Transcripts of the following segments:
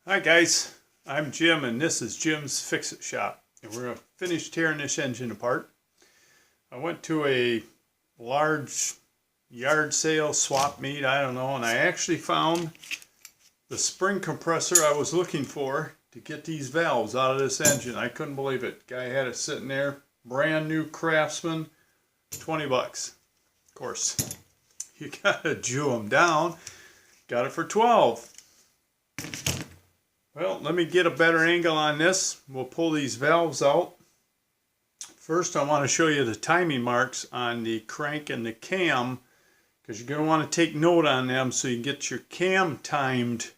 Hi guys, I'm Jim and this is Jim's Fix-It Shop, and we're going to finish tearing this engine apart. I went to a large yard sale, swap meet, I don't know, and I actually found the spring compressor I was looking for to get these valves out of this engine. I couldn't believe it. Guy had it sitting there, brand new Craftsman, 20 bucks. Of course, you gotta Jew them down. Got it for 12. Well, let me get a better angle on this. We'll pull these valves out. First, I want to show you the timing marks on the crank and the cam, because you're going to want to take note on them so you can get your cam timed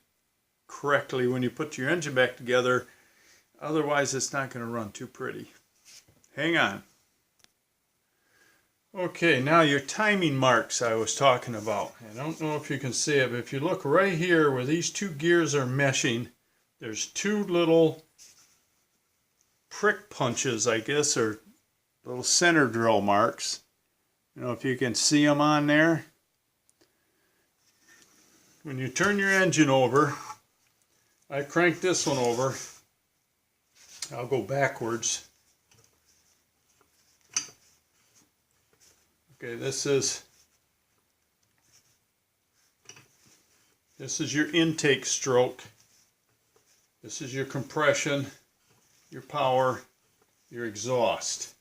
correctly when you put your engine back together. Otherwise, it's not going to run too pretty. Hang on. Okay, now your timing marks I was talking about. I don't know if you can see it, but if you look right here where these two gears are meshing, there's two little prick punches, I guess, or little center drill marks. I don't know if you can see them on there. When you turn your engine over, I crank this one over. I'll go backwards. Okay, this is your intake stroke. This is your compression, your power, your exhaust.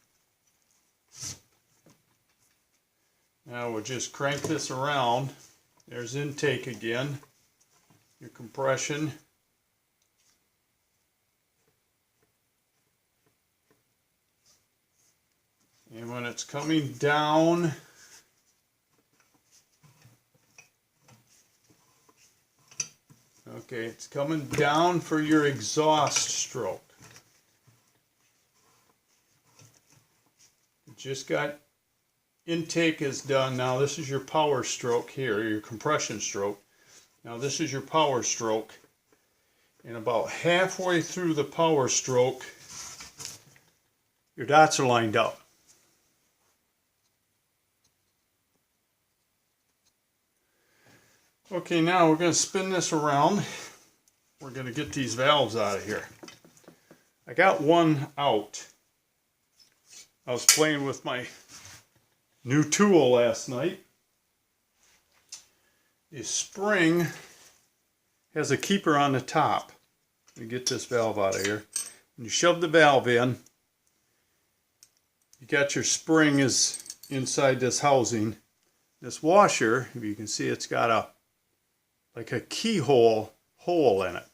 Now we'll just crank this around. There's intake again, your compression. And when it's coming down, okay, it's coming down for your exhaust stroke. You just got intake is done. Now this is your power stroke here, your compression stroke. Now this is your power stroke. And about halfway through the power stroke, your dots are lined up. Okay, now we're going to spin this around. We're going to get these valves out of here. I got one out. I was playing with my new tool last night. The spring has a keeper on the top. Let me get this valve out of here. When you shove the valve in, you got your spring is inside this housing. This washer, if you can see, it's got like a keyhole hole in it.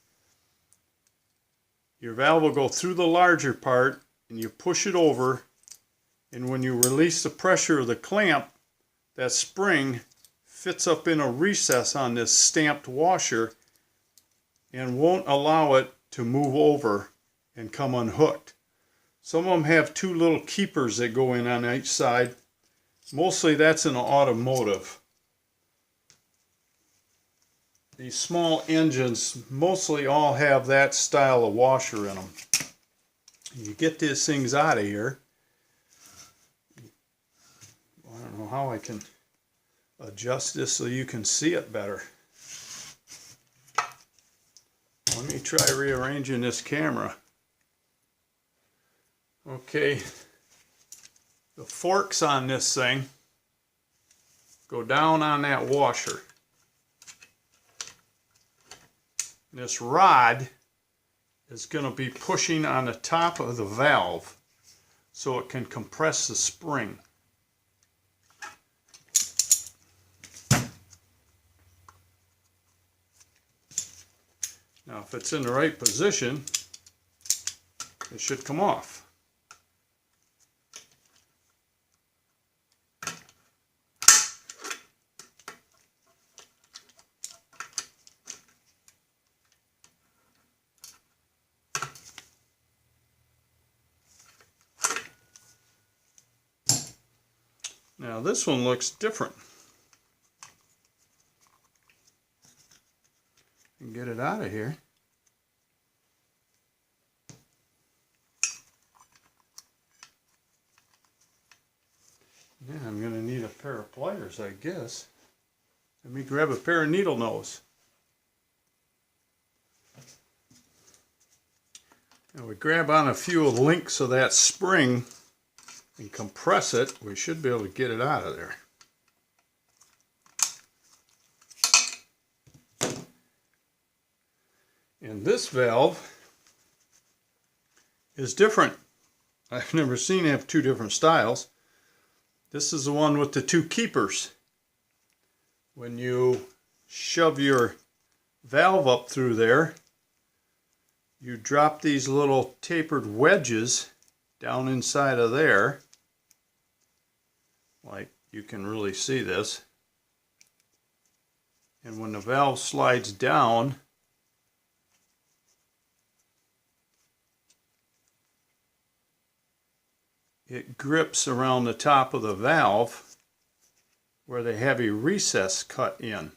Your valve will go through the larger part and you push it over, and when you release the pressure of the clamp, that spring fits up in a recess on this stamped washer and won't allow it to move over and come unhooked. Some of them have two little keepers that go in on each side. Mostly that's in an automotive. These small engines mostly all have that style of washer in them. You get these things out of here. I don't know how I can adjust this so you can see it better. Let me try rearranging this camera. Okay, the forks on this thing go down on that washer. This rod is going to be pushing on the top of the valve so it can compress the spring. Now if it's in the right position, it should come off. Now this one looks different. Get it out of here. Yeah, I'm going to need a pair of pliers, I guess. Let me grab a pair of needle nose. And we grab on a few links of that spring and compress it. We should be able to get it out of there. And this valve is different. I've never seen it have two different styles. This is the one with the two keepers. When you shove your valve up through there, you drop these little tapered wedges down inside of there. Like you can really see this. And when the valve slides down, it grips around the top of the valve where they have a recess cut in.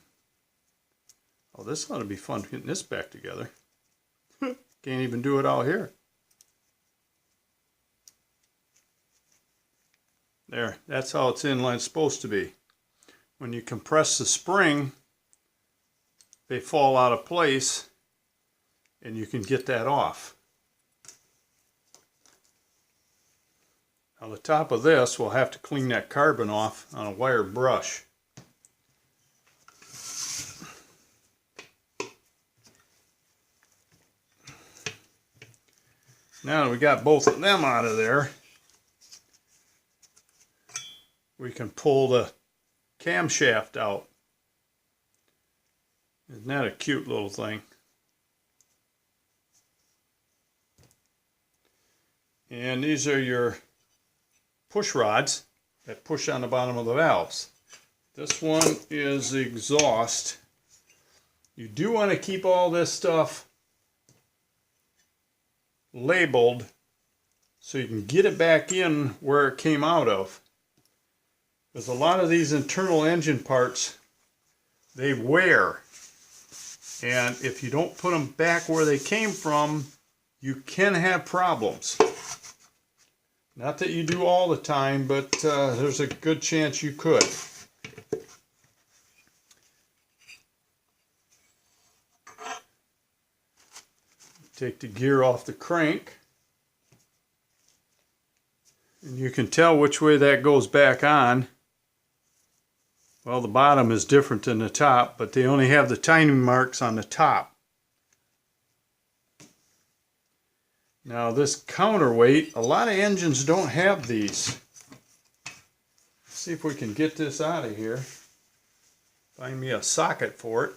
Oh, this ought to be fun getting this back together. Can't even do it out here. There, that's how it's inline supposed to be. When you compress the spring, they fall out of place and you can get that off. Now the top of this, we'll have to clean that carbon off on a wire brush. Now that we got both of them out of there, we can pull the camshaft out. Isn't that a cute little thing? And these are your push rods that push on the bottom of the valves. This one is the exhaust. You do want to keep all this stuff labeled so you can get it back in where it came out of. Because a lot of these internal engine parts, they wear. And if you don't put them back where they came from, you can have problems. Not that you do all the time, but there's a good chance you could. Take the gear off the crank. And you can tell which way that goes back on. Well, the bottom is different than the top, but they only have the tiny marks on the top. Now this counterweight, a lot of engines don't have these. Let's see if we can get this out of here. Find me a socket for it.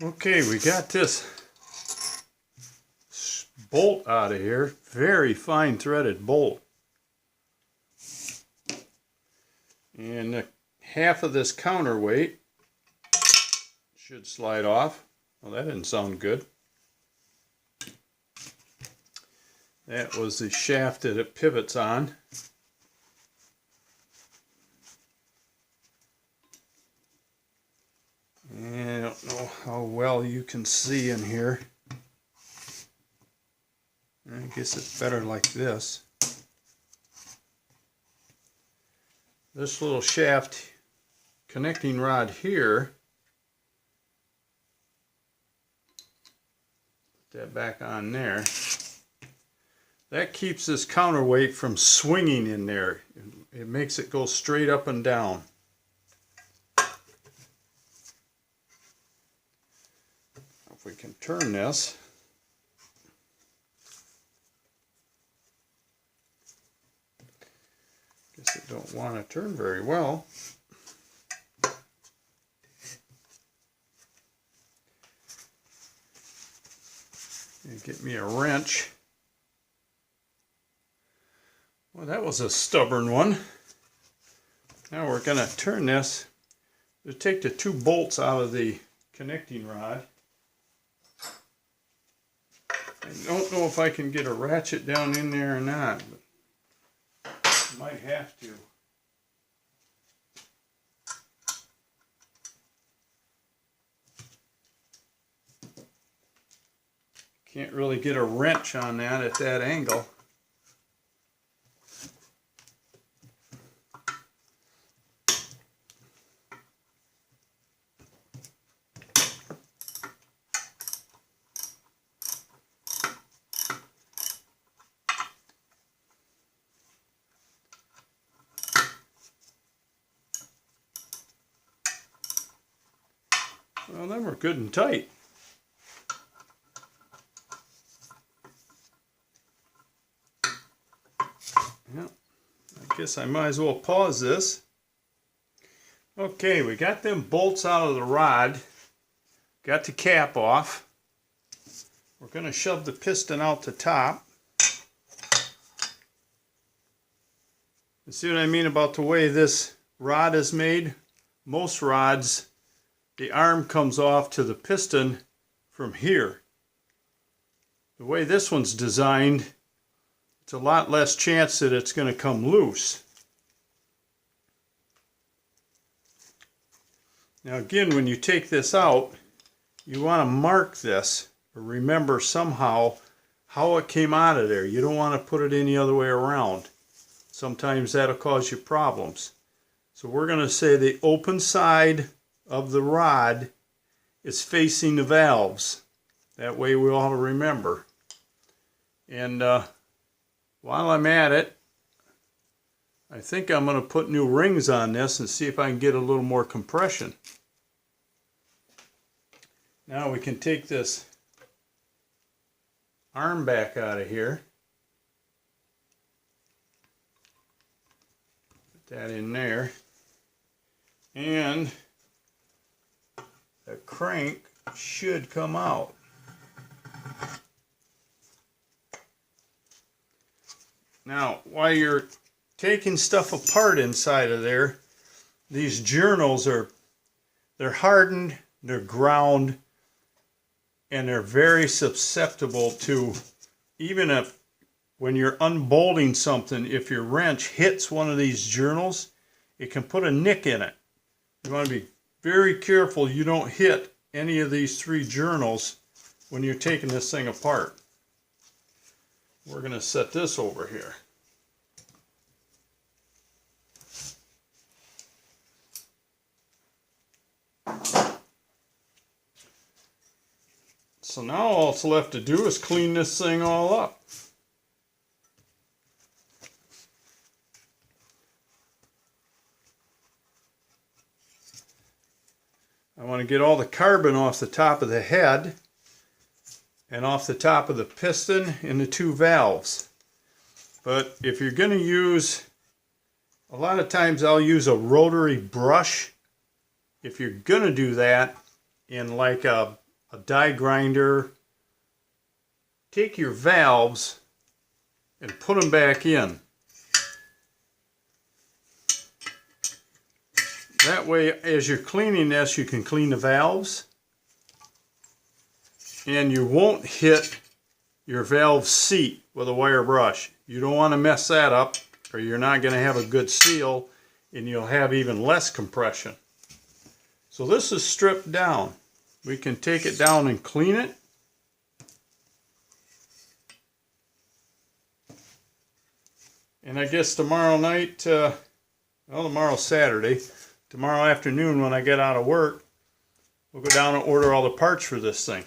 Okay, we got this bolt out of here. Very fine threaded bolt. And half of this counterweight should slide off. Well, that didn't sound good. That was the shaft that it pivots on. And I don't know how well you can see in here. I guess it's better like this. This little shaft connecting rod here, put that back on there. That keeps this counterweight from swinging in there. It makes it go straight up and down. If we can turn this. Guess it don't want to turn very well. And get me a wrench. Well, that was a stubborn one. Now we're going to turn this. We'll take the two bolts out of the connecting rod. I don't know if I can get a ratchet down in there or not, but I might have to. Can't really get a wrench on that at that angle. Well, then we're good and tight. Yeah, I guess I might as well pause this. Okay, we got them bolts out of the rod. Got the cap off. We're going to shove the piston out the top. You see what I mean about the way this rod is made? Most rods, the arm comes off to the piston from here. The way this one's designed, it's a lot less chance that it's going to come loose. Now again, when you take this out, you want to mark this or remember somehow how it came out of there. You don't want to put it any other way around. Sometimes that'll cause you problems. So we're going to say the open side of the rod is facing the valves. That way we'll all remember. And while I'm at it, I think I'm going to put new rings on this and see if I can get a little more compression. Now we can take this arm back out of here. Put that in there. And the crank should come out. Now, while you're taking stuff apart inside of there, these journals they're hardened, they're ground, and they're very susceptible to, even if when you're unbolting something, if your wrench hits one of these journals, it can put a nick in it. You want to be very careful you don't hit any of these three journals when you're taking this thing apart. We're going to set this over here. So now all it's left to do is clean this thing all up. I want to get all the carbon off the top of the head and off the top of the piston and the two valves. But if you're going to use, a lot of times I'll use a rotary brush. If you're going to do that in like a die grinder, take your valves and put them back in. That way, as you're cleaning this, you can clean the valves and you won't hit your valve seat with a wire brush. You don't want to mess that up or you're not going to have a good seal and you'll have even less compression. So this is stripped down. We can take it down and clean it. And I guess tomorrow night, well, tomorrow's Saturday. Tomorrow afternoon when I get out of work, we'll go down and order all the parts for this thing.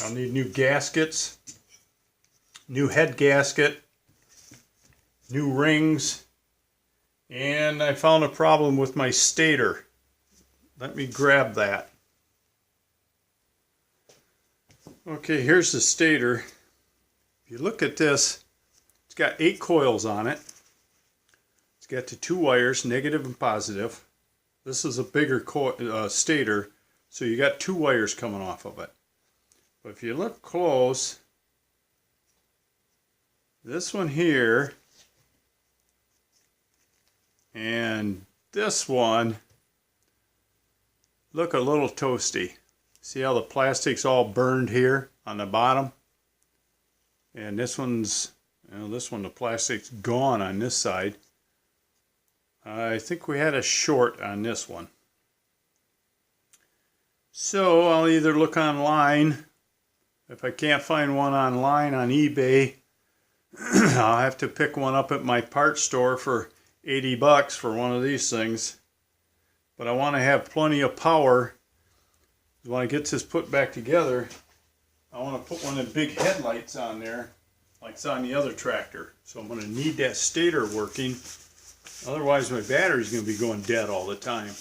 I'll need new gaskets, new head gasket, new rings, and I found a problem with my stator. Let me grab that. Okay, here's the stator. If you look at this, it's got 8 coils on it. It's got the 2 wires, negative and positive. This is a bigger stator, so you got 2 wires coming off of it. But if you look close, this one here and this one look a little toasty. See how the plastic's all burned here on the bottom? And this one's, this one, the plastic's gone on this side. I think we had a short on this one. So I'll either look online. If I can't find one online on eBay, I'll have to pick one up at my parts store for 80 bucks for one of these things. But I want to have plenty of power. When I get this put back together, I want to put one of the big headlights on there, like it's on the other tractor. So I'm going to need that stator working. Otherwise my battery's going to be going dead all the time.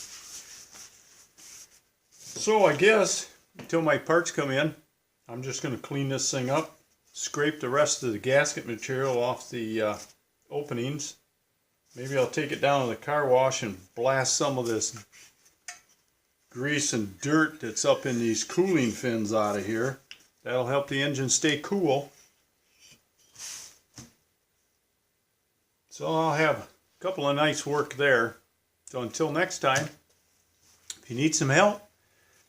So I guess until my parts come in, I'm just going to clean this thing up, scrape the rest of the gasket material off the openings. Maybe I'll take it down to the car wash and blast some of this grease and dirt that's up in these cooling fins out of here. That'll help the engine stay cool. So I'll have a couple of nights work there. So until next time, if you need some help,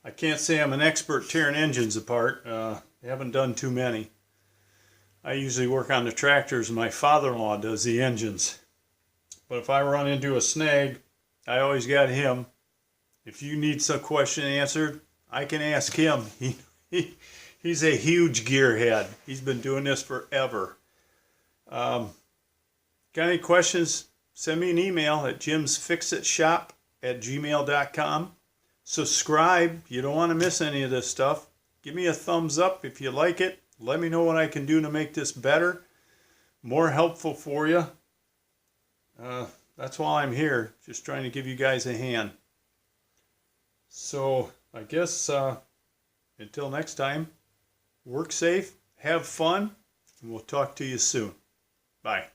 I can't say I'm an expert tearing engines apart. I haven't done too many. I usually work on the tractors and my father-in-law does the engines. But if I run into a snag, I always got him. If you need some question answered, I can ask him. He's a huge gearhead. He's been doing this forever. Got any questions? Send me an email at jimsfixitshop@gmail.com. Subscribe. You don't want to miss any of this stuff. Give me a thumbs up if you like it. Let me know what I can do to make this better, more helpful for you. That's why I'm here, just trying to give you guys a hand. So I guess until next time, work safe, have fun, and we'll talk to you soon. Bye.